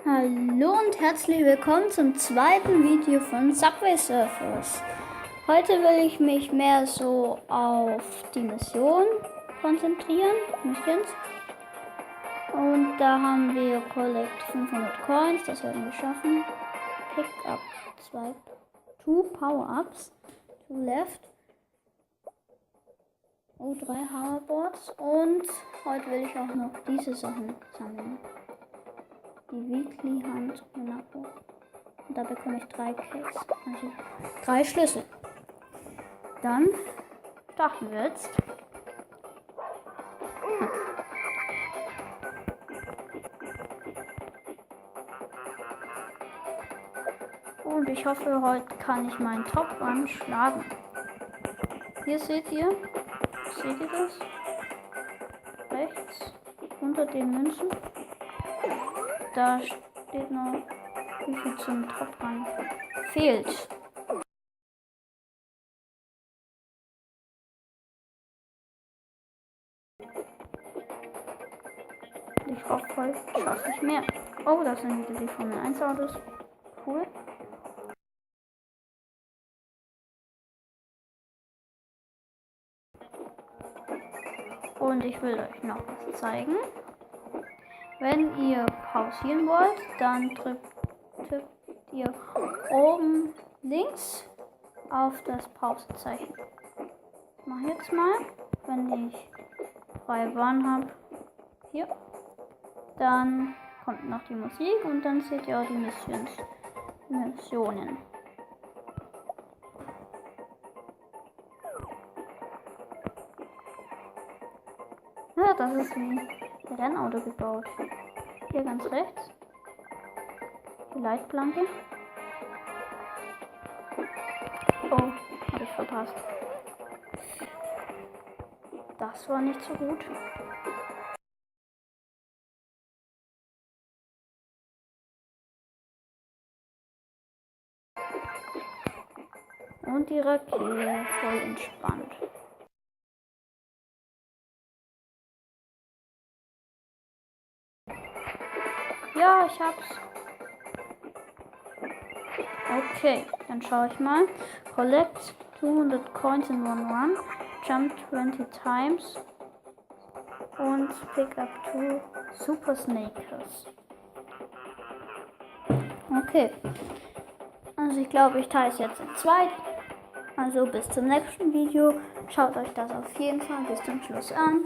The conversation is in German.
Hallo und herzlich willkommen zum zweiten Video von Subway Surfers. Heute will ich mich mehr so auf die Mission konzentrieren, Missions. Und da haben wir Collect 500 Coins, das werden wir schaffen. Pick up 2 Power-Ups, 2 left. Oh, 3 Hoverboards und heute will ich auch noch diese Sachen sammeln. Die Weekly Hand Monaco. Und da bekomme ich 3 Cakes, also 3 Schlüssel. Dann starten wir jetzt. Und ich hoffe, heute kann ich meinen Top-Run schlagen. Hier seht ihr das? Rechts unter den Münzen. Da steht noch, wie viel zum Top-Run fehlt. Ich hoffe, heute schaffe ich mehr. Oh, das sind wieder die Formel 1 Autos. Cool. Und ich will euch noch was zeigen. Wenn ihr pausieren wollt, dann tippt ihr oben links auf das Pausezeichen. Ich mache jetzt mal, wenn ich freie Bahn habe, hier, dann kommt noch die Musik und dann seht ihr auch die Missionen. Ja, das ist wie ein Rennauto gebaut. Hier ganz rechts. Die Leitplanke. Oh, habe ich verpasst. Das war nicht so gut. Und die Rakete voll entspannt. Ja, ich hab's. Okay, dann schaue ich mal. Collect 200 Coins in one run. Jump 20 times. Und pick up 2 Super Snakers. Okay. Also ich glaube, ich teile es jetzt in 2. Also bis zum nächsten Video. Schaut euch das auf jeden Fall bis zum Schluss an.